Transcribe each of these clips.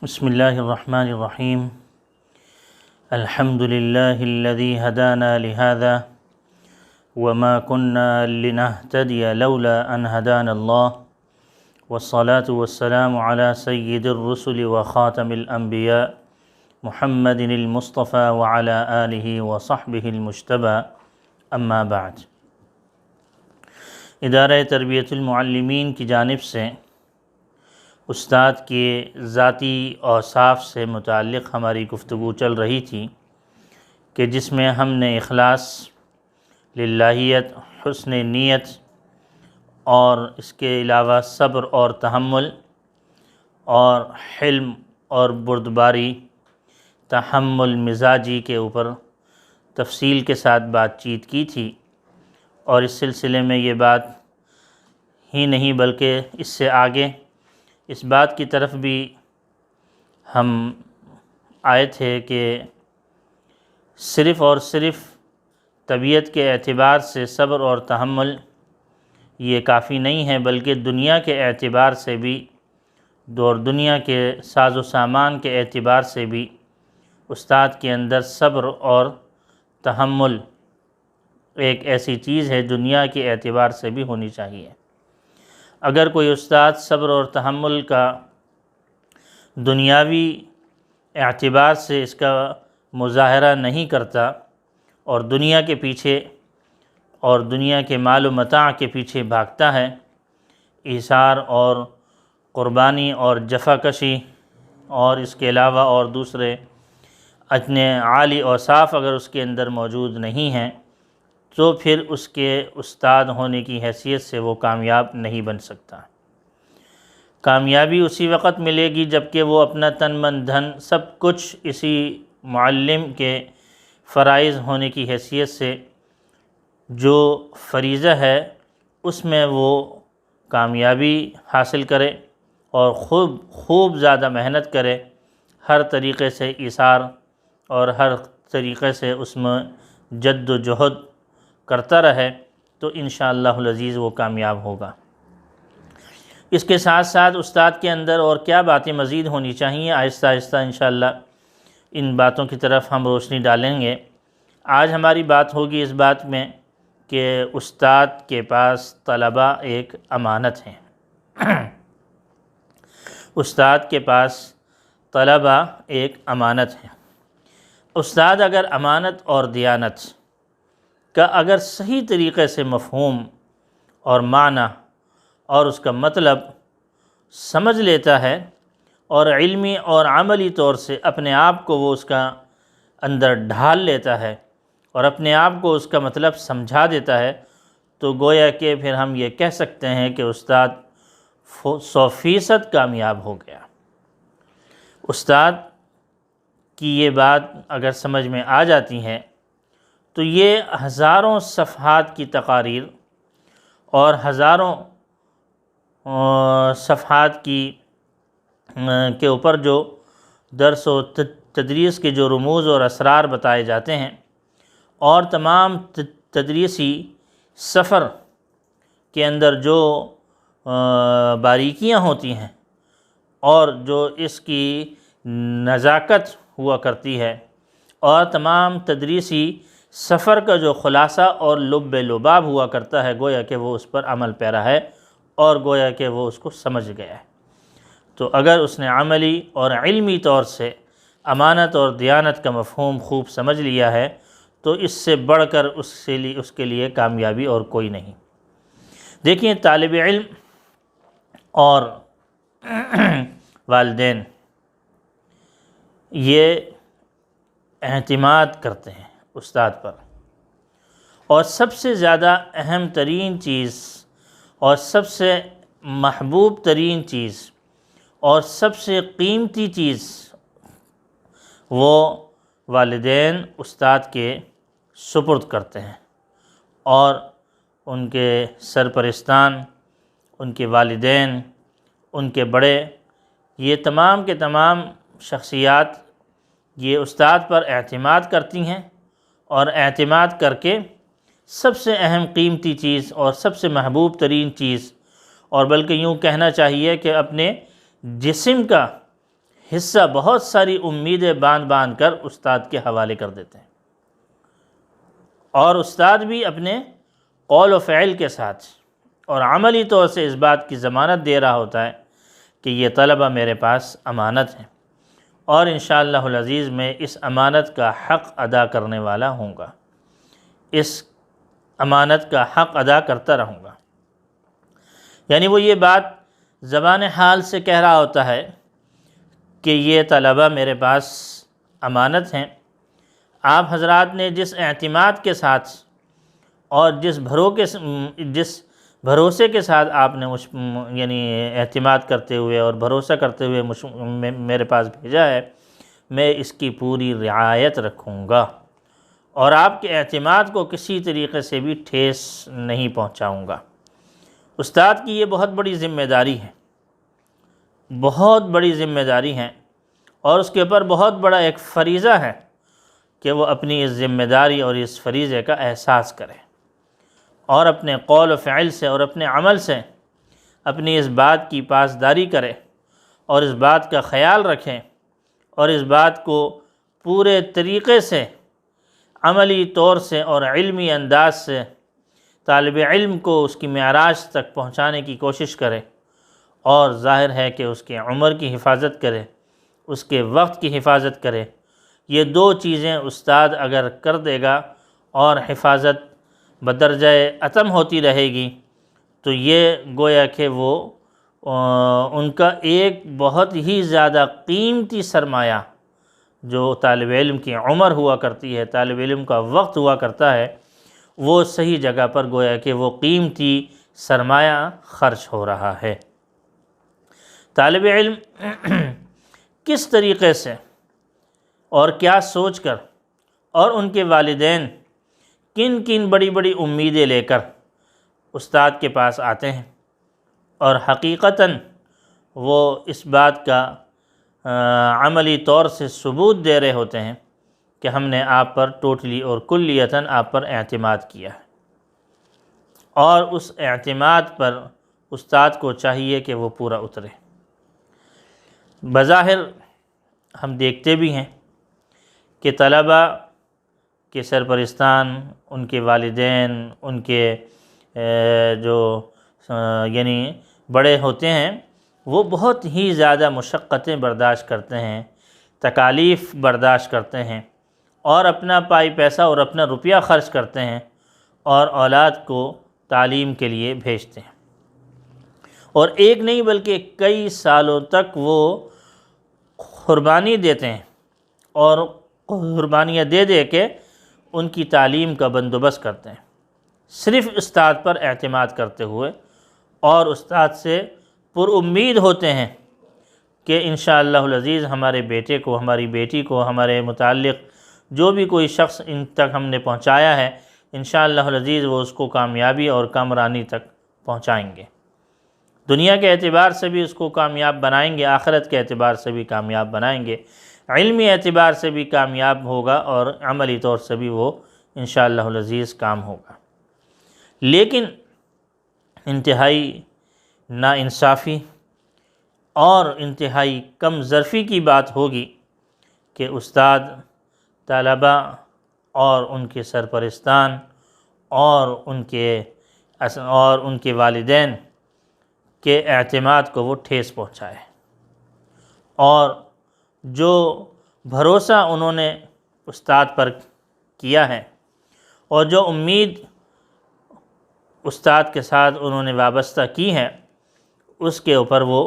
بسم الله الرحمن الرحيم. الحمد لله الذي هدانا لهذا وما كنا لنهتدي لولا أن هدانا الله والصلاة والسلام على سيد الرسل وخاتم الأنبياء محمد المصطفى وعلى آله وصحبه المجتبى اما بعد. ادارہ تربیت المعلمین کی جانب سے استاد کے ذاتی اوصاف سے متعلق ہماری گفتگو چل رہی تھی کہ جس میں ہم نے اخلاص، للہیت، حسن نیت اور اس کے علاوہ صبر اور تحمل اور حلم اور بردباری، تحمل مزاجی کے اوپر تفصیل کے ساتھ بات چیت کی تھی، اور اس سلسلے میں یہ بات ہی نہیں بلکہ اس سے آگے اس بات کی طرف بھی ہم آئے تھے کہ صرف اور صرف طبیعت کے اعتبار سے صبر اور تحمل یہ کافی نہیں ہے، بلکہ دنیا کے اعتبار سے بھی اور دنیا کے ساز و سامان کے اعتبار سے بھی استاد کے اندر صبر اور تحمل ایک ایسی چیز ہے دنیا کے اعتبار سے بھی ہونی چاہیے۔ اگر کوئی استاد صبر اور تحمل کا دنیاوی اعتبار سے اس کا مظاہرہ نہیں کرتا اور دنیا کے پیچھے اور دنیا کے مال و متاع کے پیچھے بھاگتا ہے، ایثار اور قربانی اور جفا کشی اور اس کے علاوہ اور دوسرے اتنے عالی اوصاف اگر اس کے اندر موجود نہیں ہیں، تو پھر اس کے استاد ہونے کی حیثیت سے وہ کامیاب نہیں بن سکتا۔ کامیابی اسی وقت ملے گی جب کہ وہ اپنا تن من دھن سب کچھ اسی معلم کے فرائض ہونے کی حیثیت سے جو فریضہ ہے اس میں وہ کامیابی حاصل کرے اور خوب زیادہ محنت کرے، ہر طریقے سے ایثار اور ہر طریقے سے اس میں جد و جہد کرتا رہے، تو انشاءاللہ العزیز وہ کامیاب ہوگا۔ اس کے ساتھ ساتھ استاد کے اندر اور کیا باتیں مزید ہونی چاہیے، آہستہ آہستہ انشاءاللہ ان باتوں کی طرف ہم روشنی ڈالیں گے۔ آج ہماری بات ہوگی اس بات میں کہ استاد کے پاس طلبہ ایک امانت ہیں۔ استاد کے پاس طلبہ ایک امانت ہیں۔ استاد اگر امانت اور دیانت کا اگر صحیح طریقے سے مفہوم اور معنی اور اس کا مطلب سمجھ لیتا ہے اور علمی اور عملی طور سے اپنے آپ کو وہ اس کا اندر ڈھال لیتا ہے اور اپنے آپ کو اس کا مطلب سمجھا دیتا ہے، تو گویا کہ پھر ہم یہ کہہ سکتے ہیں کہ استاد 100% کامیاب ہو گیا۔ استاد کی یہ بات اگر سمجھ میں آ جاتی ہے تو یہ ہزاروں صفحات کی تقاریر اور ہزاروں صفحات کے اوپر جو درس و تدریس کے جو رموز اور اسرار بتائے جاتے ہیں اور تمام تدریسی سفر کے اندر جو باریکیاں ہوتی ہیں اور جو اس کی نزاکت ہوا کرتی ہے اور تمام تدریسی سفر کا جو خلاصہ اور لب لباب ہوا کرتا ہے، گویا کہ وہ اس پر عمل پیرا ہے اور گویا کہ وہ اس کو سمجھ گیا ہے۔ تو اگر اس نے عملی اور علمی طور سے امانت اور دیانت کا مفہوم خوب سمجھ لیا ہے تو اس سے بڑھ کر اس کے لیے کامیابی اور کوئی نہیں۔ دیکھیں، طالب علم اور والدین یہ اعتماد کرتے ہیں استاد پر، اور سب سے زیادہ اہم ترین چیز اور سب سے محبوب ترین چیز اور سب سے قیمتی چیز وہ والدین استاد کے سپرد کرتے ہیں، اور ان کے سرپرستان، ان کے والدین، ان کے بڑے، یہ تمام کے تمام شخصیات یہ استاد پر اعتماد کرتی ہیں، اور اعتماد کر کے سب سے اہم قیمتی چیز اور سب سے محبوب ترین چیز، اور بلکہ یوں کہنا چاہیے کہ اپنے جسم کا حصہ بہت ساری امیدیں باندھ باندھ کر استاد کے حوالے کر دیتے ہیں، اور استاد بھی اپنے قول و فعل کے ساتھ اور عملی طور سے اس بات کی ضمانت دے رہا ہوتا ہے کہ یہ طلبہ میرے پاس امانت ہیں، اور انشاءاللہ العزیز میں اس امانت کا حق ادا کرنے والا ہوں گا، اس امانت کا حق ادا کرتا رہوں گا۔ یعنی وہ یہ بات زبان حال سے کہہ رہا ہوتا ہے کہ یہ طلبہ میرے پاس امانت ہیں۔ آپ حضرات نے جس اعتماد کے ساتھ اور جس بھروسے کے ساتھ آپ نے یعنی اعتماد کرتے ہوئے اور بھروسہ کرتے ہوئے میرے پاس بھیجا ہے، میں اس کی پوری رعایت رکھوں گا اور آپ کے اعتماد کو کسی طریقے سے بھی ٹھیس نہیں پہنچاؤں گا۔ استاد کی یہ بہت بڑی ذمہ داری ہے، بہت بڑی ذمہ داری ہے، اور اس کے اوپر بہت بڑا ایک فریضہ ہے کہ وہ اپنی اس ذمہ داری اور اس فریضے کا احساس کرے اور اپنے قول و فعل سے اور اپنے عمل سے اپنی اس بات کی پاسداری کرے اور اس بات کا خیال رکھیں اور اس بات کو پورے طریقے سے عملی طور سے اور علمی انداز سے طالب علم کو اس کی معراج تک پہنچانے کی کوشش کرے، اور ظاہر ہے کہ اس کے عمر کی حفاظت کرے، اس کے وقت کی حفاظت کرے۔ یہ دو چیزیں استاد اگر کر دے گا اور حفاظت بدرجہ اتم ہوتی رہے گی تو یہ گویا کہ وہ ان کا ایک بہت ہی زیادہ قیمتی سرمایہ جو طالب علم کی عمر ہوا کرتی ہے، طالب علم کا وقت ہوا کرتا ہے، وہ صحیح جگہ پر گویا کہ وہ قیمتی سرمایہ خرچ ہو رہا ہے۔ طالب علم کس طریقے سے اور کیا سوچ کر اور ان کے والدین کن کن بڑی بڑی امیدیں لے کر استاد کے پاس آتے ہیں، اور حقیقتاً وہ اس بات کا عملی طور سے ثبوت دے رہے ہوتے ہیں کہ ہم نے آپ پر ٹوٹلی اور کلیتاً آپ پر اعتماد کیا ہے، اور اس اعتماد پر استاد کو چاہیے کہ وہ پورا اترے۔ بظاہر ہم دیکھتے بھی ہیں کہ طلبہ کے سرپرستان، ان کے والدین، ان کے جو یعنی بڑے ہوتے ہیں، وہ بہت ہی زیادہ مشقتیں برداشت کرتے ہیں، تکالیف برداشت کرتے ہیں، اور اپنا پائی پیسہ اور اپنا روپیہ خرچ کرتے ہیں اور اولاد کو تعلیم کے لیے بھیجتے ہیں، اور ایک نہیں بلکہ کئی سالوں تک وہ قربانی دیتے ہیں اور قربانیاں دے دے کے ان کی تعلیم کا بندوبست کرتے ہیں، صرف استاد پر اعتماد کرتے ہوئے، اور استاد سے پر امید ہوتے ہیں کہ انشاءاللہ العزیز ہمارے بیٹے کو، ہماری بیٹی کو، ہمارے متعلق جو بھی کوئی شخص ان تک ہم نے پہنچایا ہے، انشاءاللہ العزیز وہ اس کو کامیابی اور کامرانی تک پہنچائیں گے، دنیا کے اعتبار سے بھی اس کو کامیاب بنائیں گے، آخرت کے اعتبار سے بھی کامیاب بنائیں گے، علمی اعتبار سے بھی کامیاب ہوگا، اور عملی طور سے بھی وہ انشاءاللہ العزیز کام ہوگا۔ لیکن انتہائی ناانصافی اور انتہائی کم ظرفی کی بات ہوگی کہ استاد طلبہ اور ان کے سرپرستان اور ان کے والدین کے اعتماد کو وہ ٹھیس پہنچائے، اور جو بھروسہ انہوں نے استاد پر کیا ہے اور جو امید استاد کے ساتھ انہوں نے وابستہ کی ہے، اس کے اوپر وہ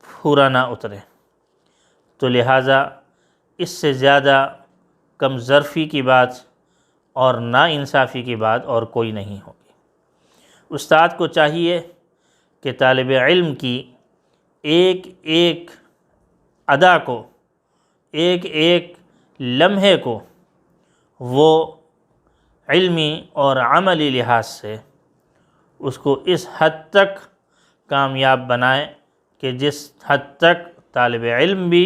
پورا نہ اترے، تو لہٰذا اس سے زیادہ کم ظرفی کی بات اور ناانصافی کی بات اور کوئی نہیں ہوگی۔ استاد کو چاہیے کہ طالب علم کی ایک ایک ادا کو، ایک ایک لمحے کو وہ علمی اور عملی لحاظ سے اس کو اس حد تک کامیاب بنائے کہ جس حد تک طالب علم بھی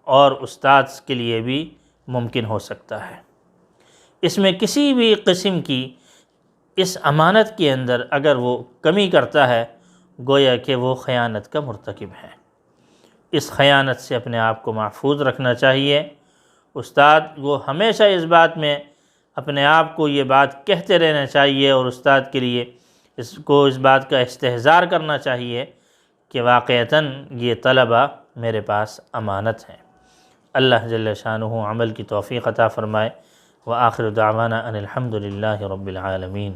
اور استاد کے لیے بھی ممکن ہو سکتا ہے۔ اس میں کسی بھی قسم کی اس امانت کے اندر اگر وہ کمی کرتا ہے، گویا کہ وہ خیانت کا مرتکب ہے، اس خیانت سے اپنے آپ کو محفوظ رکھنا چاہیے۔ استاد کو ہمیشہ اس بات میں اپنے آپ کو یہ بات کہتے رہنا چاہیے، اور استاد کے لیے اس بات کا استحضار کرنا چاہیے کہ واقعتاً یہ طلبہ میرے پاس امانت ہیں۔ اللہ جل شانہ عمل کی توفیق عطا فرمائے۔ وآخر دعوانا ان الحمد للہ رب العالمین۔